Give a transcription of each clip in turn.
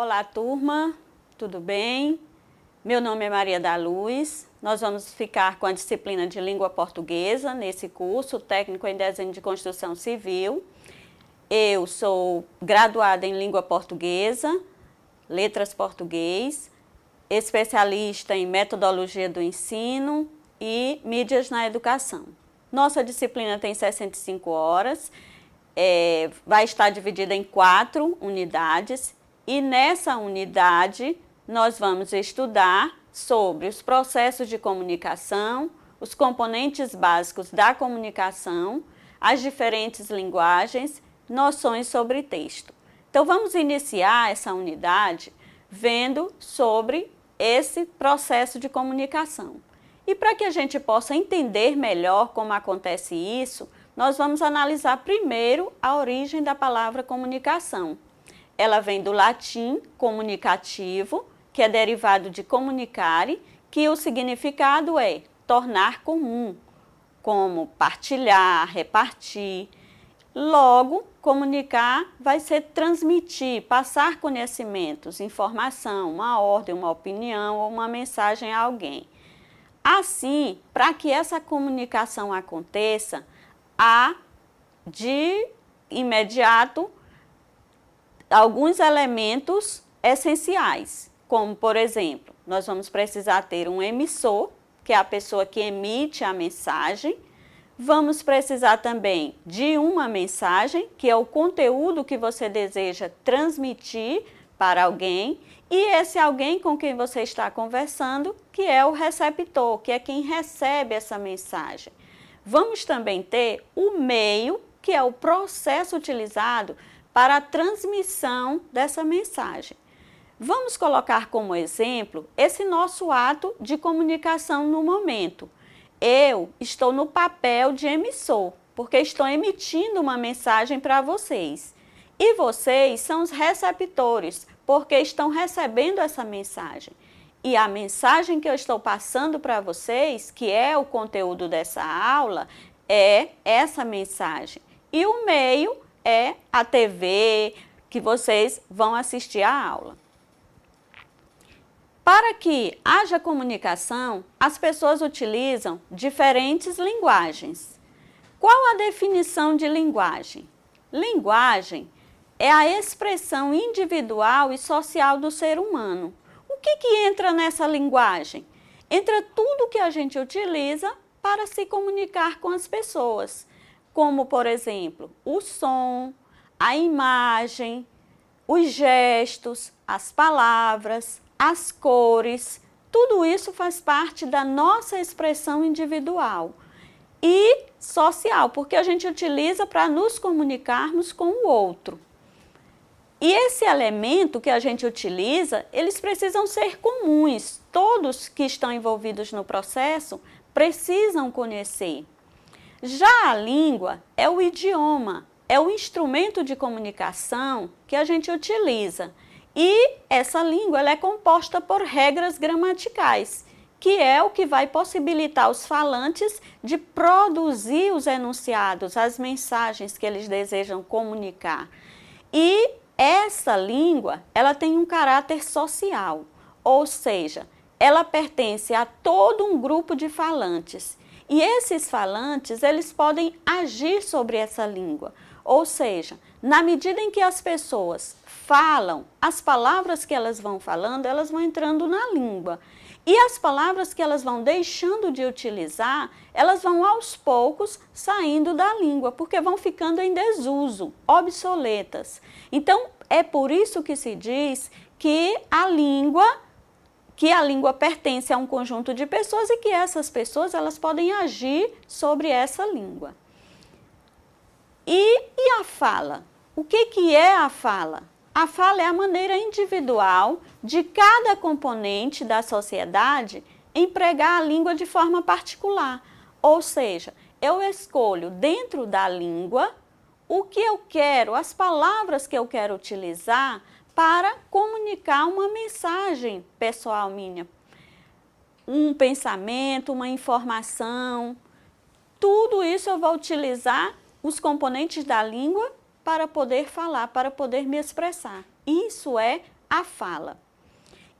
Olá, turma, tudo bem? Meu nome é Maria da Luz. Nós vamos ficar com a disciplina de língua portuguesa nesse curso, técnico em desenho de construção civil. Eu sou graduada em língua portuguesa, letras português, especialista em metodologia do ensino e mídias na educação. Nossa disciplina tem 65 horas, vai estar dividida em 4 unidades e nessa unidade nós vamos estudar sobre os processos de comunicação, os componentes básicos da comunicação, as diferentes linguagens, noções sobre texto. Então vamos iniciar essa unidade vendo sobre esse processo de comunicação. E para que a gente possa entender melhor como acontece isso, nós vamos analisar primeiro a origem da palavra comunicação. Ela vem do latim comunicativo, que é derivado de comunicare, que o significado é tornar comum, como partilhar, repartir. Logo, comunicar vai ser transmitir, passar conhecimentos, informação, uma ordem, uma opinião ou uma mensagem a alguém. Assim, para que essa comunicação aconteça, há de imediato alguns elementos essenciais, como por exemplo, nós vamos precisar ter um emissor, que é a pessoa que emite a mensagem. Vamos precisar também de uma mensagem, que é o conteúdo que você deseja transmitir para alguém, e esse alguém com quem você está conversando, que é o receptor, que é quem recebe essa mensagem. Vamos também ter o meio, que é o processo utilizado para a transmissão dessa mensagem. Vamos colocar como exemplo esse nosso ato de comunicação no momento. Eu estou no papel de emissor, porque estou emitindo uma mensagem para vocês. E vocês são os receptores, porque estão recebendo essa mensagem. E a mensagem que eu estou passando para vocês, que é o conteúdo dessa aula, é essa mensagem. E o meio é a TV, que vocês vão assistir à aula. Para que haja comunicação, as pessoas utilizam diferentes linguagens. Qual a definição de linguagem? Linguagem é a expressão individual e social do ser humano. O que entra nessa linguagem? Entra tudo que a gente utiliza para se comunicar com as pessoas, como, por exemplo, o som, a imagem, os gestos, as palavras, as cores, tudo isso faz parte da nossa expressão individual e social, porque a gente utiliza para nos comunicarmos com o outro. E esse elemento que a gente utiliza, eles precisam ser comuns, todos que estão envolvidos no processo precisam conhecer. Já a língua é o idioma, é o instrumento de comunicação que a gente utiliza. E essa língua ela é composta por regras gramaticais, que é o que vai possibilitar os falantes de produzir os enunciados, as mensagens que eles desejam comunicar. E essa língua, ela tem um caráter social, ou seja, ela pertence a todo um grupo de falantes. E esses falantes, eles podem agir sobre essa língua, ou seja, na medida em que as pessoas falam, as palavras que elas vão falando, elas vão entrando na língua. E as palavras que elas vão deixando de utilizar, elas vão aos poucos saindo da língua, porque vão ficando em desuso, obsoletas. Então, é por isso que se diz que a língua pertence a um conjunto de pessoas e que essas pessoas elas podem agir sobre essa língua. E a fala? O que é a fala? A fala é a maneira individual de cada componente da sociedade empregar a língua de forma particular. Ou seja, eu escolho dentro da língua o que eu quero, as palavras que eu quero utilizar para comunicar uma mensagem pessoal minha. Um pensamento, uma informação, tudo isso eu vou utilizar os componentes da língua para poder falar, para poder me expressar. Isso é a fala.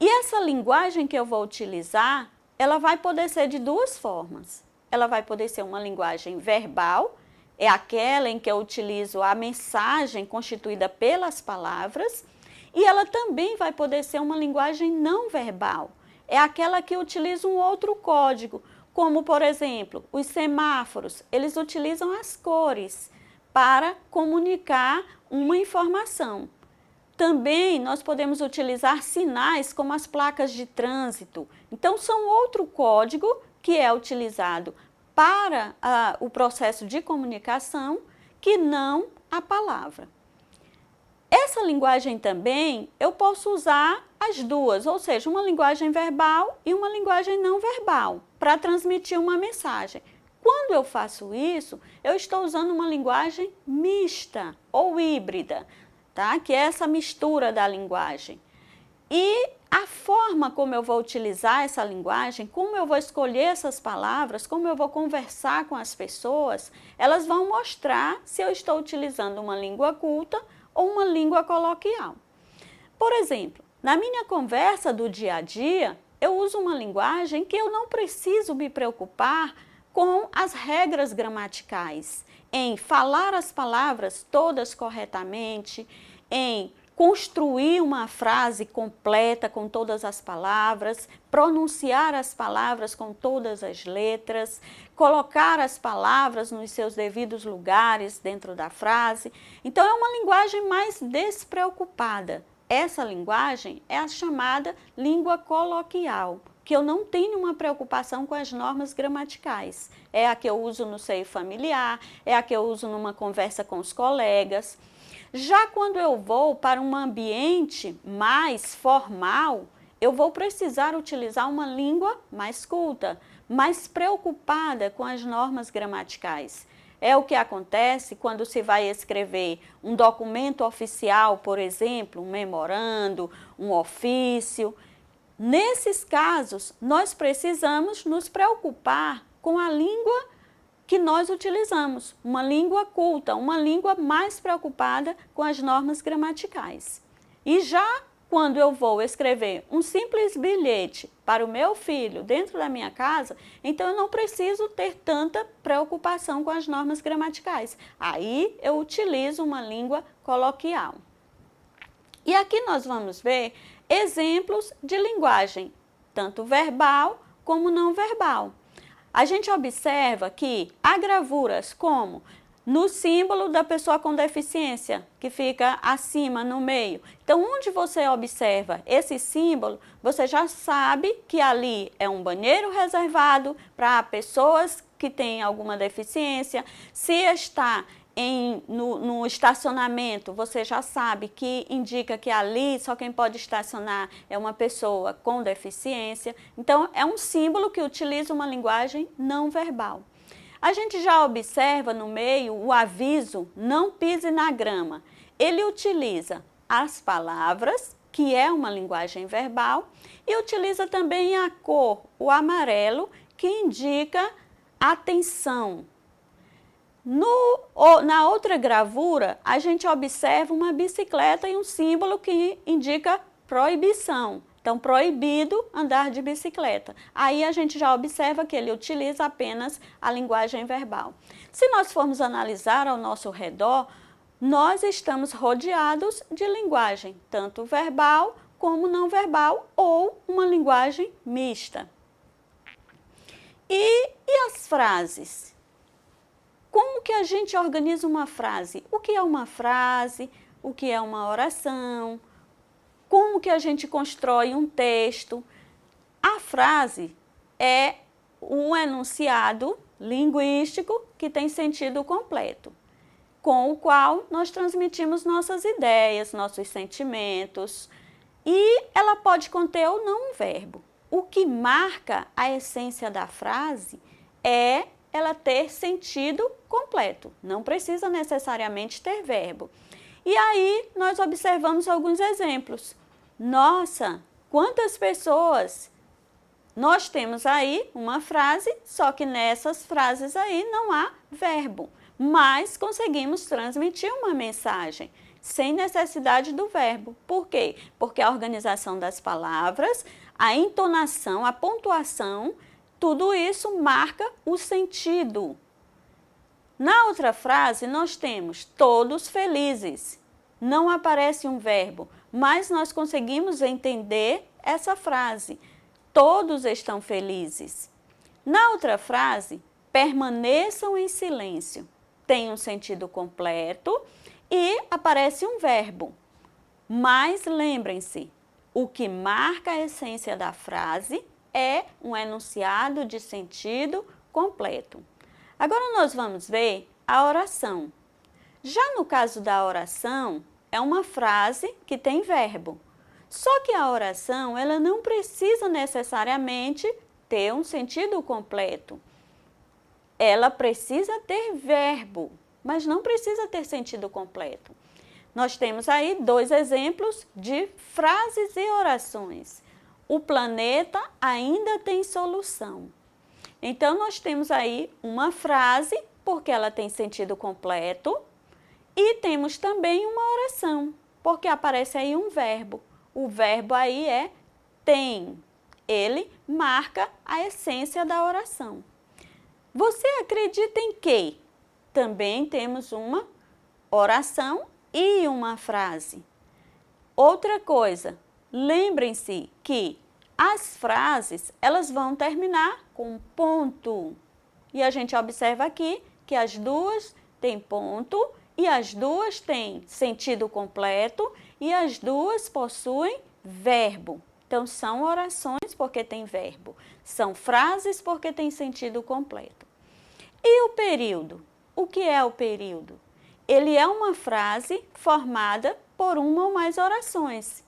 E essa linguagem que eu vou utilizar, ela vai poder ser de duas formas. Ela vai poder ser uma linguagem verbal, é aquela em que eu utilizo a mensagem constituída pelas palavras, e ela também vai poder ser uma linguagem não verbal, é aquela que utiliza um outro código, como, por exemplo, os semáforos, eles utilizam as cores para comunicar uma informação. Também nós podemos utilizar sinais como as placas de trânsito. Então, são outro código que é utilizado para o processo de comunicação, que não a palavra. Essa linguagem também eu posso usar as duas, ou seja, uma linguagem verbal e uma linguagem não verbal, para transmitir uma mensagem. Quando eu faço isso, eu estou usando uma linguagem mista ou híbrida, tá? Que é essa mistura da linguagem. E a forma como eu vou utilizar essa linguagem, como eu vou escolher essas palavras, como eu vou conversar com as pessoas, elas vão mostrar se eu estou utilizando uma língua culta ou uma língua coloquial. Por exemplo, na minha conversa do dia a dia, eu uso uma linguagem que eu não preciso me preocupar com as regras gramaticais, em falar as palavras todas corretamente, em construir uma frase completa com todas as palavras, pronunciar as palavras com todas as letras, colocar as palavras nos seus devidos lugares dentro da frase. Então, é uma linguagem mais despreocupada. Essa linguagem é a chamada língua coloquial, que eu não tenho uma preocupação com as normas gramaticais. É a que eu uso no seio familiar, é a que eu uso numa conversa com os colegas. Já quando eu vou para um ambiente mais formal, eu vou precisar utilizar uma língua mais culta, mais preocupada com as normas gramaticais. É o que acontece quando se vai escrever um documento oficial, por exemplo, um memorando, um ofício. Nesses casos, nós precisamos nos preocupar com a língua que nós utilizamos, uma língua culta, uma língua mais preocupada com as normas gramaticais. E já quando eu vou escrever um simples bilhete para o meu filho dentro da minha casa, então eu não preciso ter tanta preocupação com as normas gramaticais. Aí eu utilizo uma língua coloquial. E aqui nós vamos ver exemplos de linguagem, tanto verbal como não verbal. A gente observa que há gravuras como no símbolo da pessoa com deficiência, que fica acima, no meio. Então, onde você observa esse símbolo, você já sabe que ali é um banheiro reservado para pessoas que têm alguma deficiência. Se está no estacionamento, você já sabe que indica que ali só quem pode estacionar é uma pessoa com deficiência. Então, é um símbolo que utiliza uma linguagem não verbal. A gente já observa no meio o aviso "não pise na grama". Ele utiliza as palavras, que é uma linguagem verbal, e utiliza também a cor, o amarelo, que indica atenção. Na outra gravura, a gente observa uma bicicleta e um símbolo que indica proibição. Então, proibido andar de bicicleta. Aí a gente já observa que ele utiliza apenas a linguagem verbal. Se nós formos analisar ao nosso redor, nós estamos rodeados de linguagem, tanto verbal como não verbal, ou uma linguagem mista. E as frases? Como que a gente organiza uma frase? O que é uma frase? O que é uma oração? Como que a gente constrói um texto? A frase é um enunciado linguístico que tem sentido completo, com o qual nós transmitimos nossas ideias, nossos sentimentos, e ela pode conter ou não um verbo. O que marca a essência da frase é ela ter sentido completo, não precisa necessariamente ter verbo. E aí nós observamos alguns exemplos. Nossa, quantas pessoas! Nós temos aí uma frase, só que nessas frases aí não há verbo, mas conseguimos transmitir uma mensagem. sem necessidade do verbo. Por quê? Porque a organização das palavras, a entonação, a pontuação, tudo isso marca o sentido. Na outra frase, nós temos todos felizes. Não aparece um verbo, mas nós conseguimos entender essa frase. Todos estão felizes. Na outra frase, permaneçam em silêncio. Tem um sentido completo e aparece um verbo. Mas lembrem-se, o que marca a essência da frase é um enunciado de sentido completo. Agora nós vamos ver a oração. Já no caso da oração, é uma frase que tem verbo. Só que a oração, ela não precisa necessariamente ter um sentido completo. Ela precisa ter verbo, mas não precisa ter sentido completo. Nós temos aí 2 exemplos de frases e orações. O planeta ainda tem solução. Então, nós temos aí uma frase, porque ela tem sentido completo, e temos também uma oração, porque aparece aí um verbo. O verbo aí é tem. Ele marca a essência da oração. Você acredita em quê? Também temos uma oração e uma frase. Outra coisa, lembrem-se que as frases, elas vão terminar com ponto. E a gente observa aqui que as duas têm ponto e as duas têm sentido completo e as duas possuem verbo. Então, são orações porque tem verbo, são frases porque tem sentido completo. E o período? O que é o período? Ele é uma frase formada por uma ou mais orações.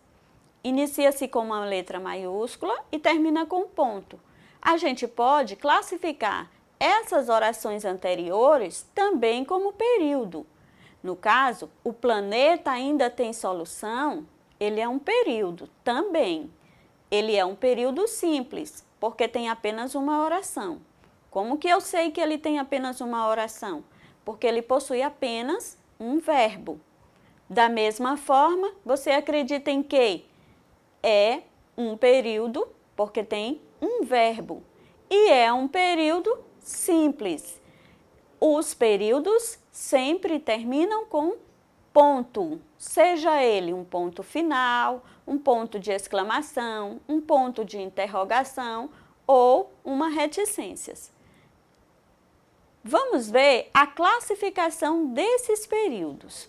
Inicia-se com uma letra maiúscula e termina com ponto. A gente pode classificar essas orações anteriores também como período. No caso, o planeta ainda tem solução, ele é um período também. Ele é um período simples, porque tem apenas uma oração. Como que eu sei que ele tem apenas uma oração? Porque ele possui apenas um verbo. Da mesma forma, você acredita em que é um período, porque tem um verbo. E é um período simples. Os períodos sempre terminam com ponto, seja ele um ponto final, um ponto de exclamação, um ponto de interrogação ou uma reticência. Vamos ver a classificação desses períodos.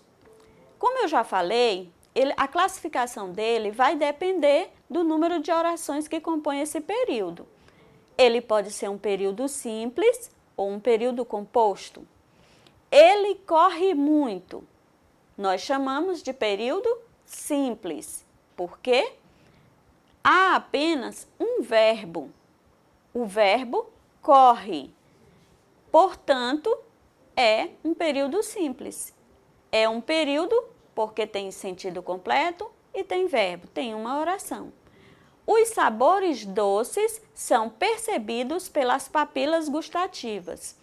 Como eu já falei, a classificação dele vai depender do número de orações que compõem esse período. Ele pode ser um período simples ou um período composto. Ele corre muito. Nós chamamos de período simples, porque há apenas um verbo. O verbo corre. Portanto, é um período simples. É um período porque tem sentido completo e tem verbo, tem uma oração. Os sabores doces são percebidos pelas papilas gustativas.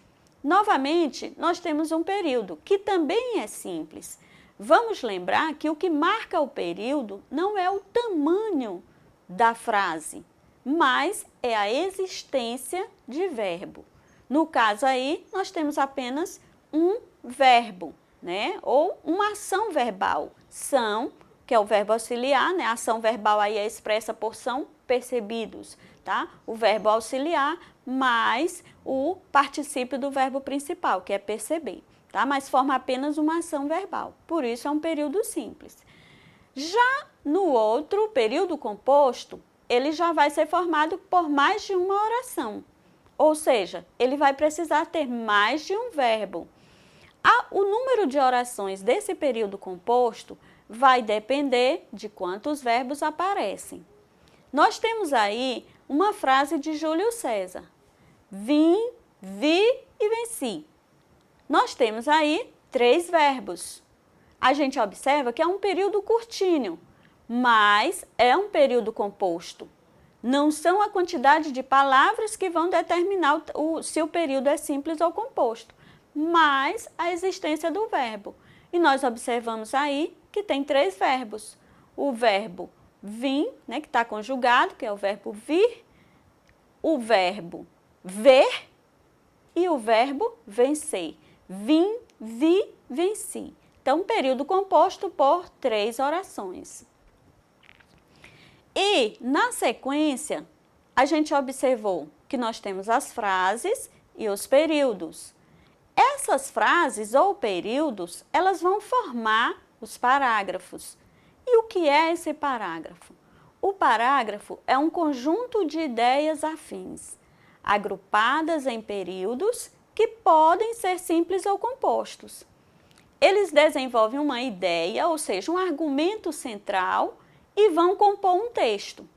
Novamente, nós temos um período que também é simples. Vamos lembrar que o que marca o período não é o tamanho da frase, mas é a existência de verbo. No caso aí, nós temos apenas um verbo, né? Ou uma ação verbal. São, que é o verbo auxiliar, né? A ação verbal aí é expressa por são percebidos, tá? O verbo auxiliar mais o particípio do verbo principal, que é perceber, tá? Mas forma apenas uma ação verbal. Por isso é um período simples. Já no outro, período composto, ele já vai ser formado por mais de uma oração. Ou seja, ele vai precisar ter mais de um verbo. O número de orações desse período composto vai depender de quantos verbos aparecem. Nós temos aí uma frase de Júlio César. Vim, vi e venci. Nós temos aí 3 verbos. A gente observa que é um período curtinho, mas é um período composto. Não são a quantidade de palavras que vão determinar se o período é simples ou composto, mas a existência do verbo. E nós observamos aí que tem 3 verbos. O verbo vim, né, que está conjugado, que é o verbo vir, o verbo ver e o verbo vencer. Vim, vi, venci. Então, período composto por 3 orações. E, na sequência, a gente observou que nós temos as frases e os períodos. Essas frases ou períodos, elas vão formar os parágrafos. E o que é esse parágrafo? O parágrafo é um conjunto de ideias afins, agrupadas em períodos que podem ser simples ou compostos. Eles desenvolvem uma ideia, ou seja, um argumento central e vão compor um texto.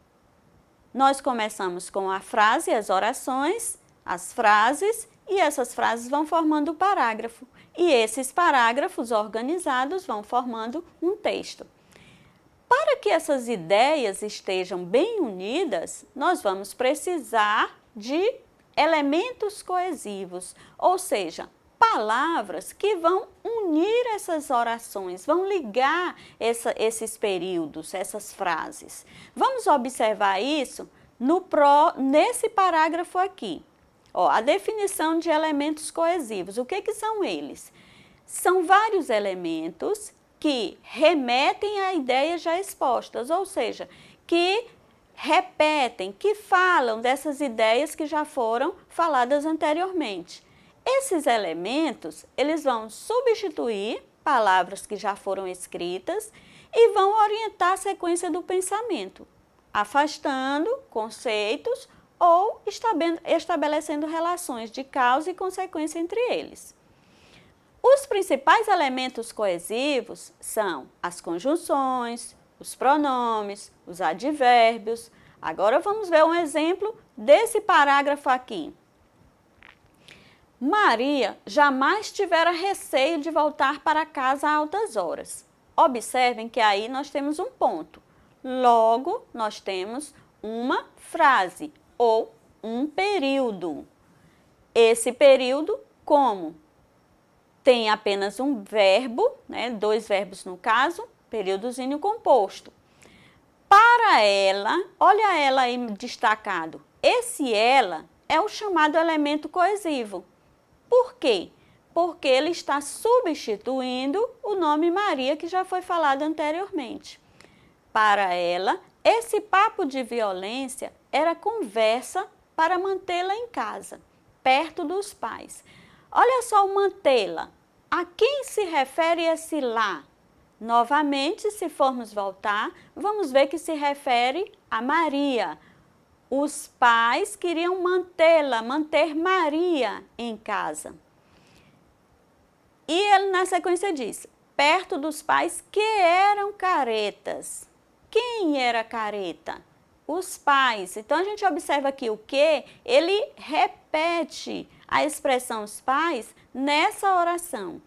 Nós começamos com a frase, as orações, as frases, e essas frases vão formando o parágrafo. E esses parágrafos organizados vão formando um texto. Para que essas ideias estejam bem unidas, nós vamos precisar de elementos coesivos, ou seja, palavras que vão unir essas orações, vão ligar esses períodos, essas frases. Vamos observar isso nesse parágrafo aqui. Ó, a definição de elementos coesivos, o que são eles? São vários elementos que remetem a ideias já expostas, ou seja, que repetem, que falam dessas ideias que já foram faladas anteriormente. Esses elementos, eles vão substituir palavras que já foram escritas e vão orientar a sequência do pensamento, afastando conceitos ou estabelecendo relações de causa e consequência entre eles. Os principais elementos coesivos são as conjunções, os pronomes, os advérbios. Agora vamos ver um exemplo desse parágrafo aqui. Maria jamais tivera receio de voltar para casa a altas horas. Observem que aí nós temos um ponto. Logo, nós temos uma frase ou um período. Esse período, como tem apenas um verbo, né, 2 verbos no caso, períodozinho composto. Para ela, olha ela aí destacado, esse ela é o chamado elemento coesivo. Por quê? Porque ele está substituindo o nome Maria, que já foi falado anteriormente. Para ela, esse papo de violência era conversa para mantê-la em casa, perto dos pais. Olha só o mantê-la. A quem se refere esse lá? Novamente, se formos voltar, vamos ver que se refere a Maria. Os pais queriam mantê-la, manter Maria em casa. E ele na sequência diz, perto dos pais que eram caretas. Quem era careta? Os pais. Então, a gente observa aqui o que? Ele repete a expressão os pais nessa oração.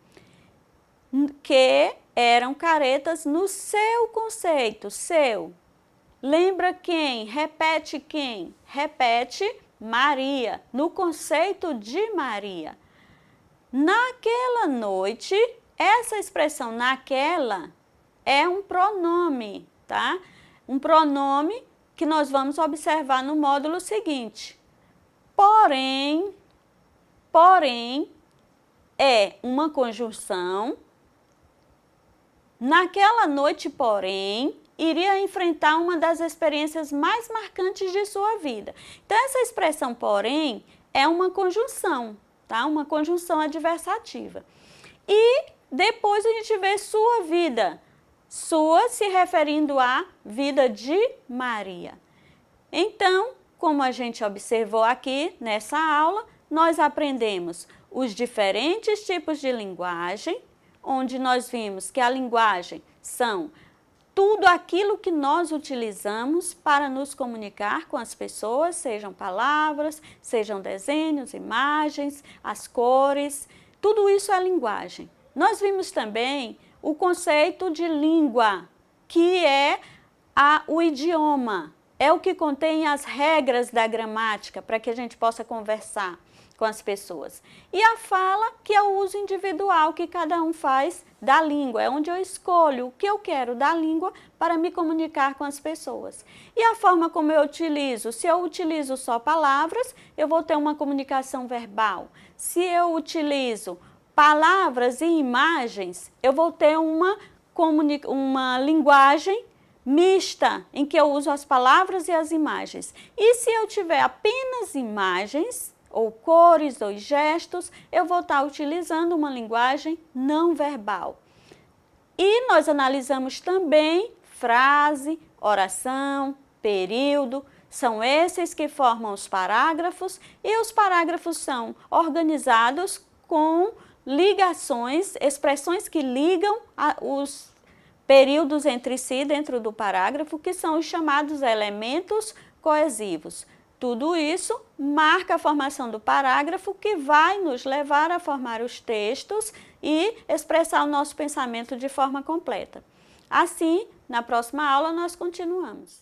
Que eram caretas no seu conceito, seu. Lembra quem? Repete quem? Repete Maria, no conceito de Maria. Naquela noite, essa expressão naquela é um pronome, tá? Um pronome que nós vamos observar no módulo seguinte. Porém, é uma conjunção. Naquela noite, porém, iria enfrentar uma das experiências mais marcantes de sua vida. Então, essa expressão, porém, é uma conjunção, tá? Uma conjunção adversativa. E depois a gente vê sua vida. Sua se referindo à vida de Maria. Então, como a gente observou aqui nessa aula, nós aprendemos os diferentes tipos de linguagem, onde nós vimos que a linguagem são tudo aquilo que nós utilizamos para nos comunicar com as pessoas, sejam palavras, sejam desenhos, imagens, as cores, tudo isso é linguagem. Nós vimos também o conceito de língua, que é o idioma, é o que contém as regras da gramática para que a gente possa conversar com as pessoas. E a fala, que é o uso individual que cada um faz da língua, é onde eu escolho o que eu quero da língua para me comunicar com as pessoas. E a forma como eu utilizo, se eu utilizo só palavras, eu vou ter uma comunicação verbal. Se eu utilizo palavras e imagens, eu vou ter uma linguagem mista, em que eu uso as palavras e as imagens. E se eu tiver apenas imagens, ou cores, ou gestos, eu vou estar utilizando uma linguagem não verbal. E nós analisamos também frase, oração, período, são esses que formam os parágrafos, e os parágrafos são organizados com ligações, expressões que ligam os períodos entre si dentro do parágrafo, que são os chamados elementos coesivos. Tudo isso marca a formação do parágrafo, que vai nos levar a formar os textos e expressar o nosso pensamento de forma completa. Assim, na próxima aula nós continuamos.